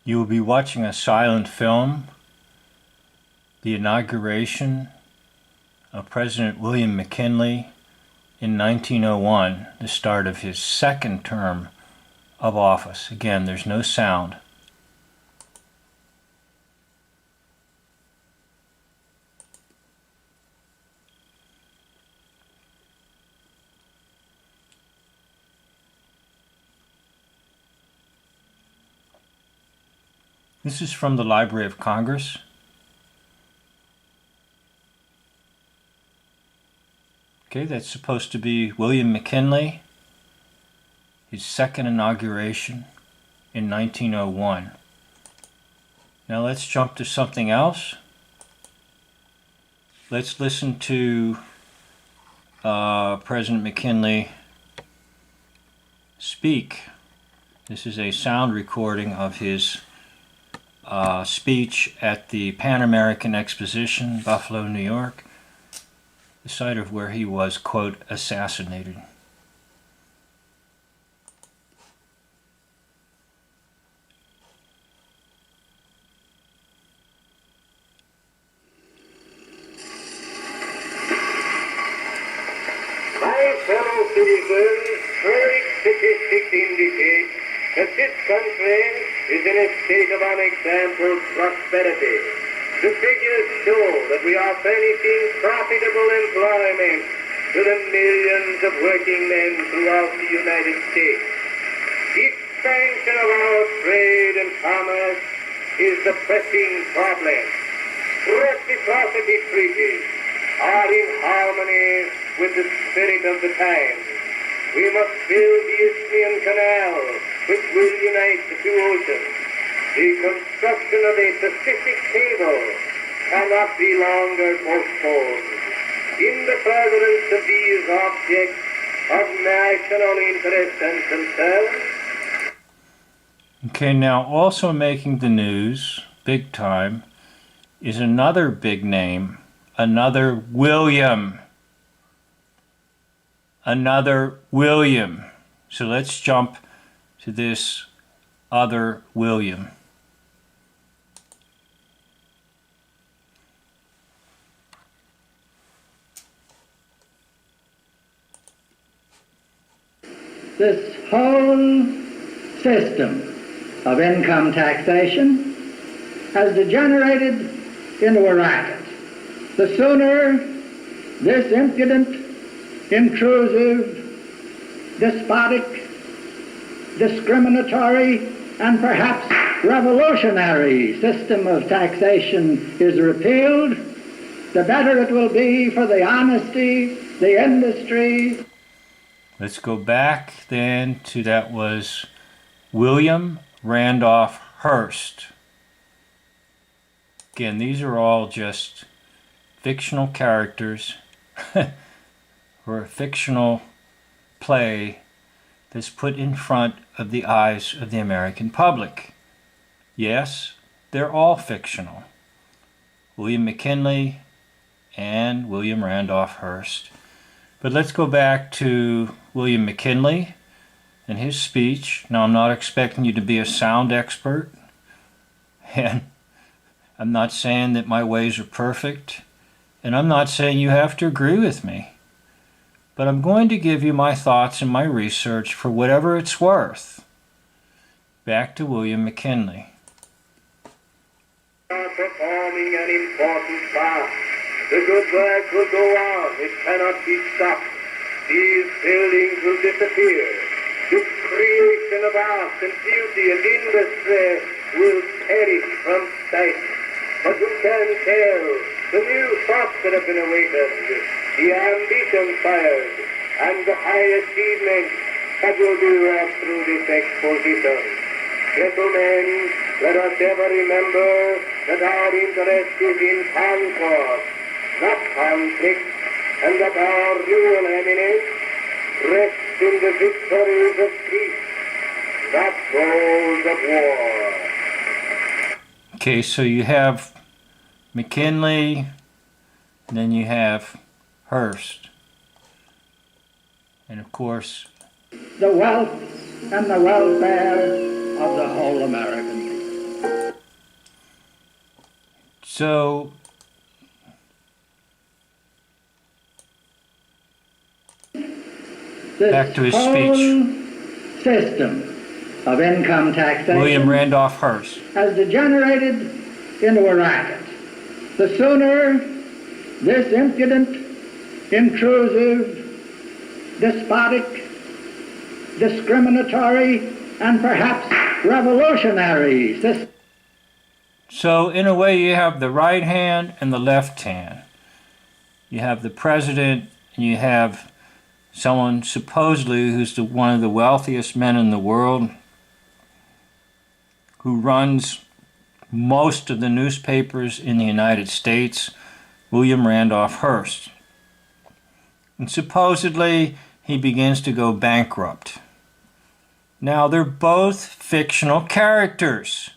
You will be watching a silent film, the inauguration of President William McKinley in 1901, the start of his second term of office. Again, there's no sound. This is from the Library of Congress. Okay, that's supposed to be William McKinley, his second inauguration in 1901. Now let's jump to something else. Let's listen to President McKinley speak. This is a sound recording of his speech at the Pan American Exposition, Buffalo, New York, the site of where he was, quote, assassinated. My fellow citizens, current statistics indicate that this country is in a state of unexampled prosperity. The figures show that we are furnishing profitable employment to the millions of working men throughout the United States. The expansion of our trade and commerce is the pressing problem. Reciprocity treaties are in harmony with the spirit of the times. We must build the Isthmian Canal, which will unite the two oceans. The construction of a Pacific cable cannot be longer postponed. In the furtherance of these objects of national interest and concern. Okay, now also making the news, big time, is another big name, another William. Another William. So let's jump to this other William. This whole system of income taxation has degenerated into a racket. The sooner this impudent, intrusive, despotic, discriminatory, and perhaps revolutionary system of taxation is repealed, the better it will be for the honesty, the industry. Let's go back then to that was William Randolph Hearst. Again, these are all just fictional characters or a fictional play that's put in front of the eyes of the American public. Yes, they're all fictional. William McKinley and William Randolph Hearst. But let's go back to William McKinley and his speech. Now, I'm not expecting you to be a sound expert, and I'm not saying that my ways are perfect, and I'm not saying you have to agree with me. But I'm going to give you my thoughts and my research for whatever it's worth. Back to William McKinley. Performing an important part. The good work will go on. It cannot be stopped. These buildings will disappear. The creation of art and beauty and industry will perish from sight. But who can tell? The new thoughts that have been awakened, the ambition fired, and the high achievements that will be wrought through this exposition. Gentlemen, let us ever remember that our interest is in concord, not conflict, and that our real eminence rests in the victories of peace, not those of war. Okay, so you have McKinley, and then you have Hearst. And of course, the wealth and the welfare of the whole American people. So back to his whole speech. system of income taxation William Randolph Hearst. has degenerated into a racket. The sooner this impudent, intrusive, despotic, discriminatory, and perhaps revolutionary system. So in a way you have the right hand and the left hand. You have the president and you have someone supposedly who's one of the wealthiest men in the world, who runs most of the newspapers in the United States, William Randolph Hearst. And supposedly he begins to go bankrupt. Now they're both fictional characters.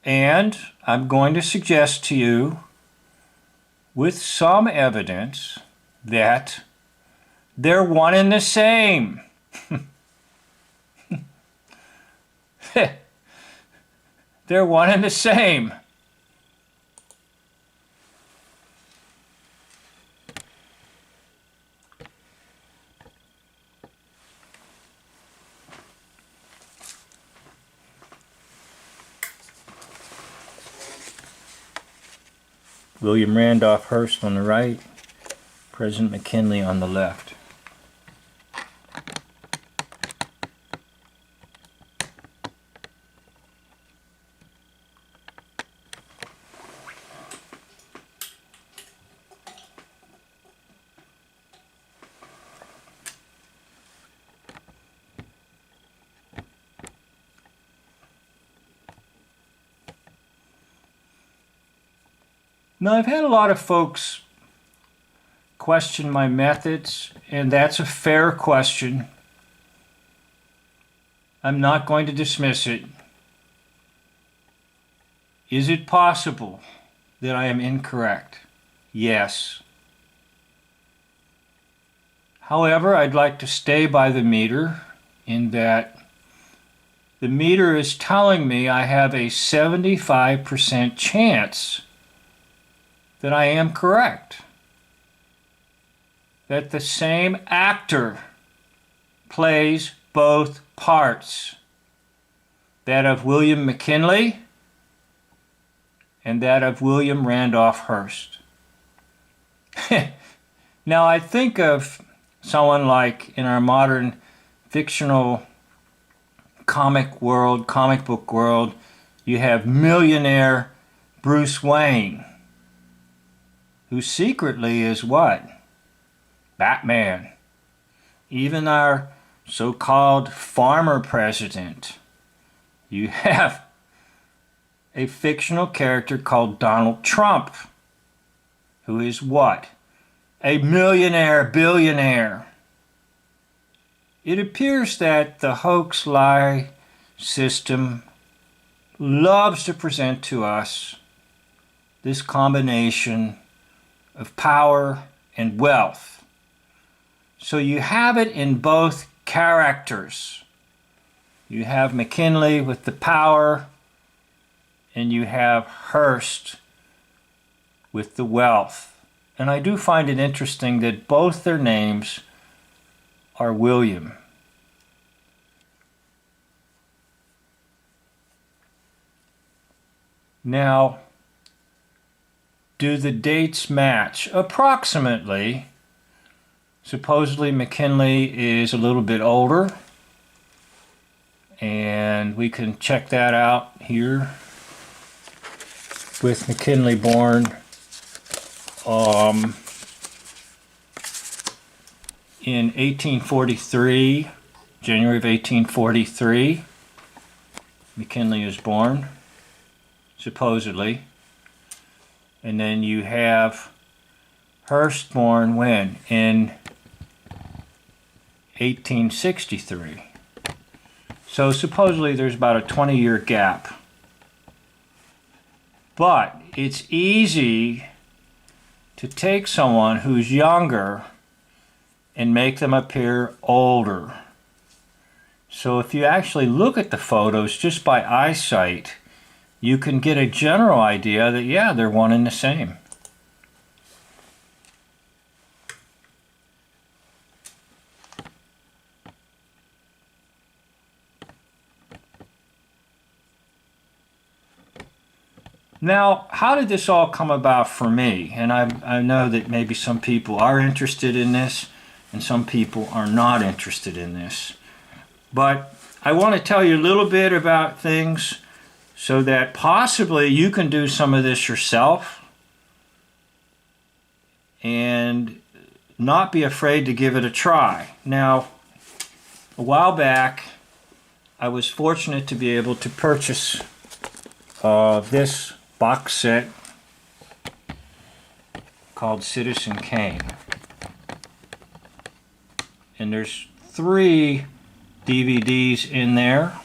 And I'm going to suggest to you, with some evidence, that they're one and the same. They're one and the same. William Randolph Hearst on the right, President McKinley on the left. Now, I've had a lot of folks question my methods, and that's a fair question. I'm not going to dismiss it. Is it possible that I am incorrect? Yes. However, I'd like to stay by the meter in that the meter is telling me I have a 75% chance that I am correct. That the same actor plays both parts. That of William McKinley and that of William Randolph Hearst. Now I think of someone like in our modern fictional comic book world, you have millionaire Bruce Wayne, who secretly is what? Batman. Even our so-called farmer president. You have a fictional character called Donald Trump, who is what? A millionaire billionaire. It appears that the hoax lie system loves to present to us this combination of power and wealth. So you have it in both characters. You have McKinley with the power, and you have Hearst with the wealth. And I do find it interesting that both their names are William. Now, do the dates match? Approximately. Supposedly McKinley is a little bit older, and we can check that out here with McKinley born in 1843, January of 1843. McKinley is born, supposedly. And then you have Hearst born when? In 1863. So supposedly there's about a 20-year gap. But it's easy to take someone who's younger and make them appear older. So if you actually look at the photos just by eyesight, you can get a general idea that, yeah, they're one and the same. Now, how did this all come about for me? And I know that maybe some people are interested in this and some people are not interested in this. But I want to tell you a little bit about things so that possibly you can do some of this yourself and not be afraid to give it a try. Now, a while back, I was fortunate to be able to purchase this box set called Citizen Kane. And there's 3 DVDs in there.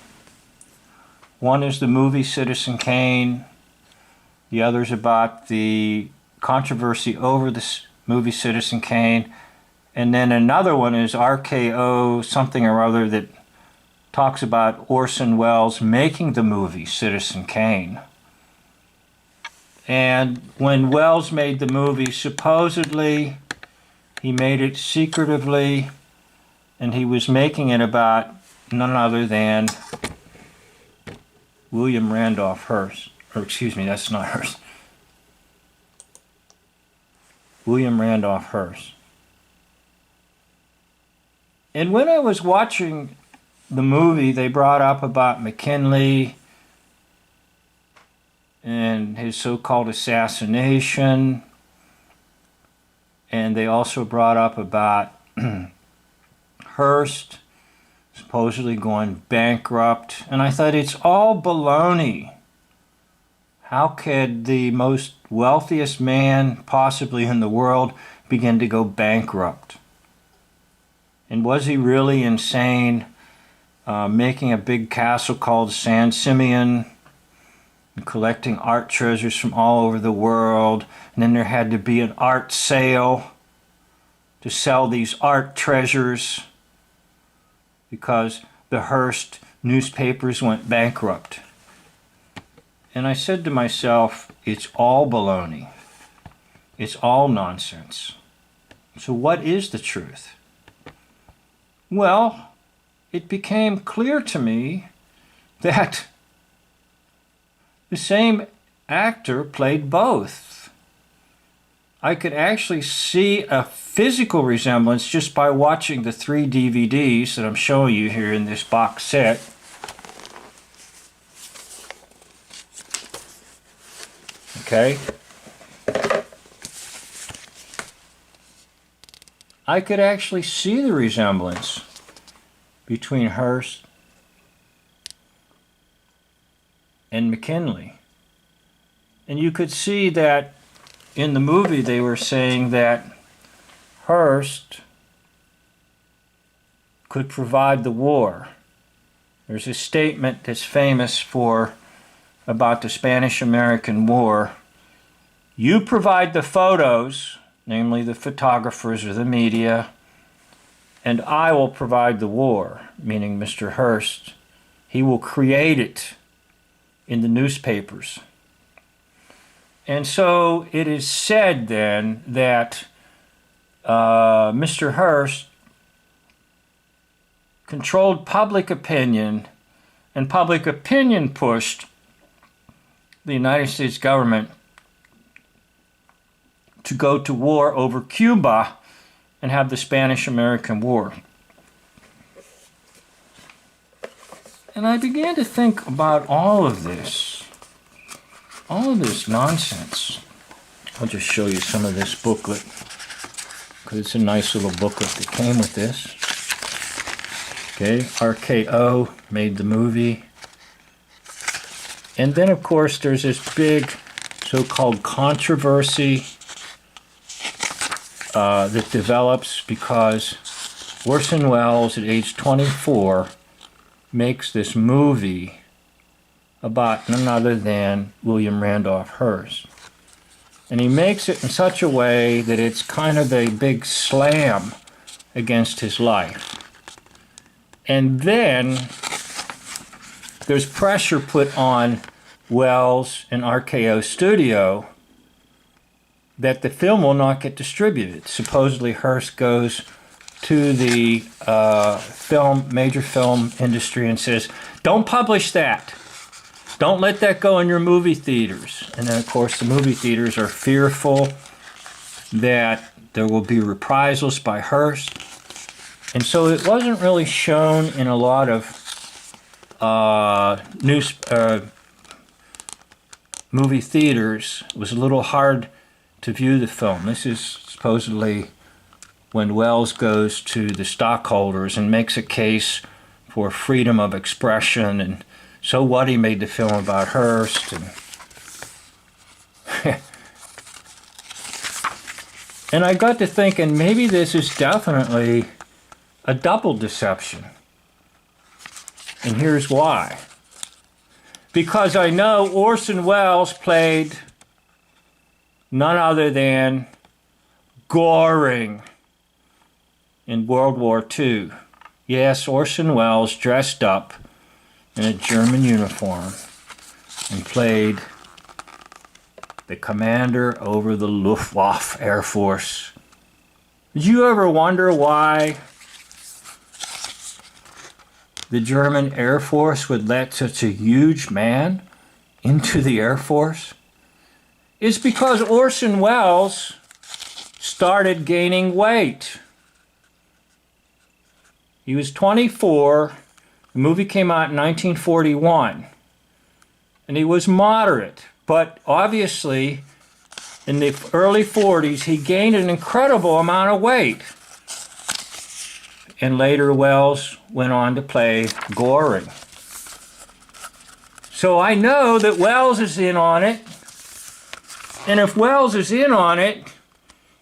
One is the movie Citizen Kane. The other's about the controversy over the movie Citizen Kane. And then another one is RKO something or other that talks about Orson Welles making the movie Citizen Kane. And when Welles made the movie, supposedly he made it secretively, and he was making it about none other than William Randolph Hearst. Or excuse me, that's not Hearst. William Randolph Hearst. And when I was watching the movie, they brought up about McKinley and his so-called assassination, and they also brought up about Hearst supposedly going bankrupt, and I thought, it's all baloney. How could the most wealthiest man possibly in the world begin to go bankrupt? And was he really insane, making a big castle called San Simeon, collecting art treasures from all over the world, and then there had to be an art sale to sell these art treasures because the Hearst newspapers went bankrupt. And I said to myself, it's all baloney. It's all nonsense. So what is the truth? Well, it became clear to me that the same actor played both. I could actually see a physical resemblance just by watching the 3 DVDs that I'm showing you here in this box set. Okay. I could actually see the resemblance between Hearst and McKinley. And you could see that in the movie they were saying that Hearst could provide the war. There's a statement that's famous for about the Spanish-American War. You provide the photos, namely the photographers or the media, and I will provide the war, meaning Mr. Hearst. He will create it in the newspapers. And so it is said then that Mr. Hearst controlled public opinion, and public opinion pushed the United States government to go to war over Cuba and have the Spanish-American War. And I began to think about all of this nonsense. I'll just show you some of this booklet, because it's a nice little booklet that came with this. Okay, RKO made the movie. And then, of course, there's this big so-called controversy that develops because Orson Welles, at age 24, makes this movie about none other than William Randolph Hearst. And he makes it in such a way that it's kind of a big slam against his life. And then there's pressure put on Wells and RKO Studio that the film will not get distributed. Supposedly Hearst goes to the major film industry and says, don't publish that. Don't let that go in your movie theaters. And then, of course, the movie theaters are fearful that there will be reprisals by Hearst. And so it wasn't really shown in a lot of movie theaters. It was a little hard to view the film. This is supposedly when Wells goes to the stockholders and makes a case for freedom of expression, and so what, he made the film about Hearst. And I got to thinking, maybe this is definitely a double deception. And here's why. Because I know Orson Welles played none other than Goring in World War II. Yes, Orson Welles dressed up in a German uniform and played the commander over the Luftwaffe Air Force. Did you ever wonder why the German Air Force would let such a huge man into the Air Force? It's because Orson Welles started gaining weight. He was 24. The movie came out in 1941. And he was moderate. But obviously, in the early 40s, he gained an incredible amount of weight. And later, Welles went on to play Goring. So I know that Welles is in on it. And if Welles is in on it,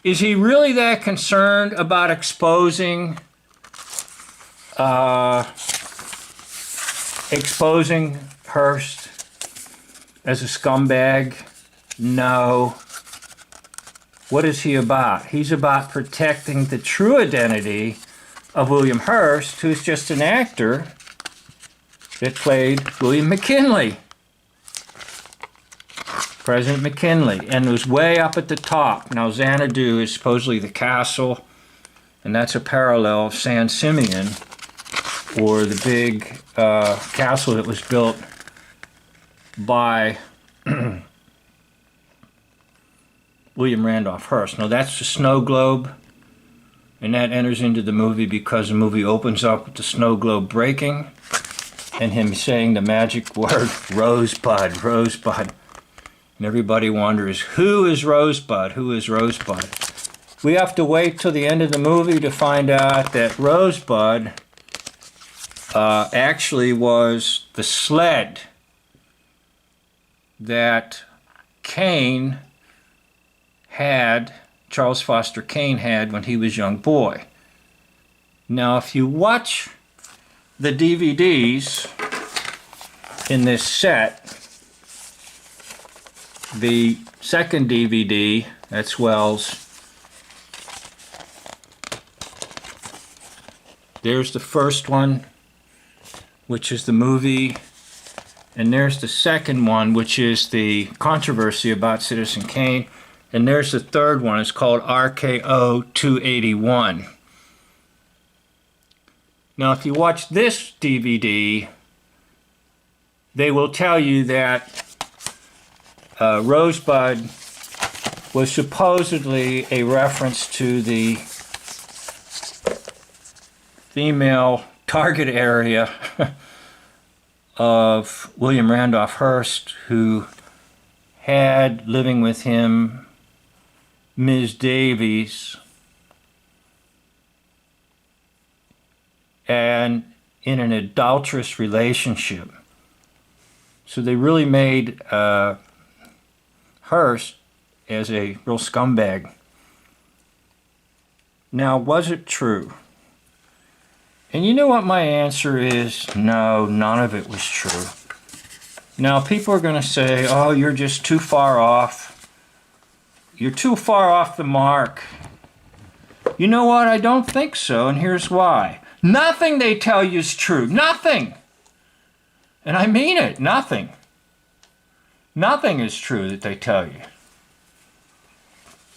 is he really that concerned about exposing Hearst as a scumbag? No. What is he about? He's about protecting the true identity of William Hearst, who's just an actor that played William McKinley, President McKinley, and was way up at the top. Now, Xanadu is supposedly the castle, and that's a parallel of San Simeon, or the big castle that was built by William Randolph Hearst. Now, that's the snow globe, and that enters into the movie because the movie opens up with the snow globe breaking and him saying the magic word, Rosebud, Rosebud. And everybody wonders, who is Rosebud? Who is Rosebud? We have to wait till the end of the movie to find out that Rosebud actually was the sled that Kane had, Charles Foster Kane had when he was a young boy. Now, if you watch the DVDs in this set, the second DVD, that's Wells, there's the first one, which is the movie, and there's the second one, which is the controversy about Citizen Kane, and there's the third one. It's called RKO 281. Now, if you watch this DVD, they will tell you that Rosebud was supposedly a reference to the female target area of William Randolph Hearst, who had living with him Ms. Davies, and in an adulterous relationship. So they really made Hearst as a real scumbag. Now, was it true? And you know what my answer is? No, none of it was true. Now, people are going to say, oh, you're just too far off. You're too far off the mark. You know what? I don't think so, and here's why. Nothing they tell you is true. Nothing. And I mean it. Nothing. Nothing is true that they tell you.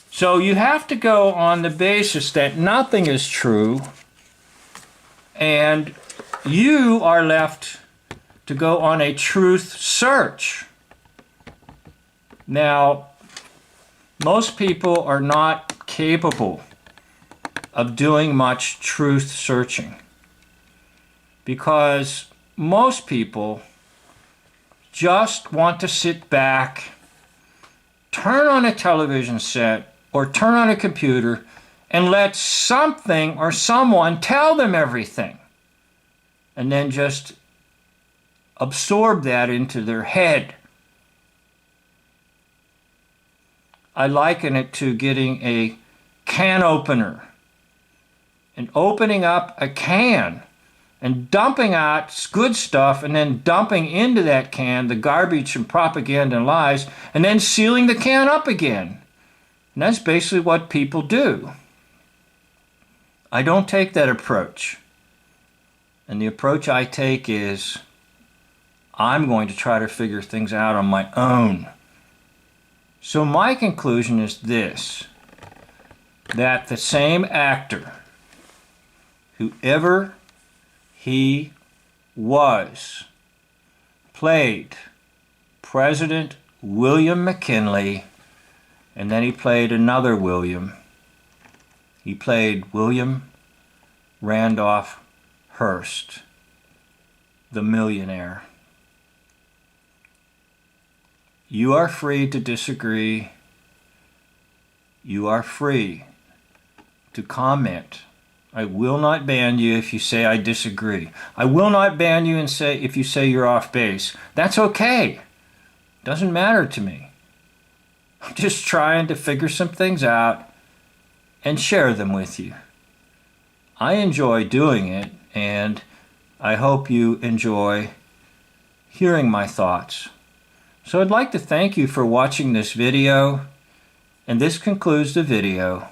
So you have to go on the basis that nothing is true, and you are left to go on a truth search. Now, most people are not capable of doing much truth searching because most people just want to sit back, turn on a television set or turn on a computer and let something or someone tell them everything, and then just absorb that into their head. I liken it to getting a can opener and opening up a can and dumping out good stuff and then dumping into that can the garbage and propaganda and lies and then sealing the can up again. And that's basically what people do. I don't take that approach. And the approach I take is I'm going to try to figure things out on my own. So my conclusion is this, that the same actor, whoever he was, played President William McKinley, and then he played another William. He played William Randolph Hearst, the millionaire. You are free to disagree. You are free to comment. I will not ban you if you say I disagree. I will not ban you and say if you say you're off base. That's okay. Doesn't matter to me. I'm just trying to figure some things out and share them with you. I enjoy doing it, and I hope you enjoy hearing my thoughts. So I'd like to thank you for watching this video, and this concludes the video.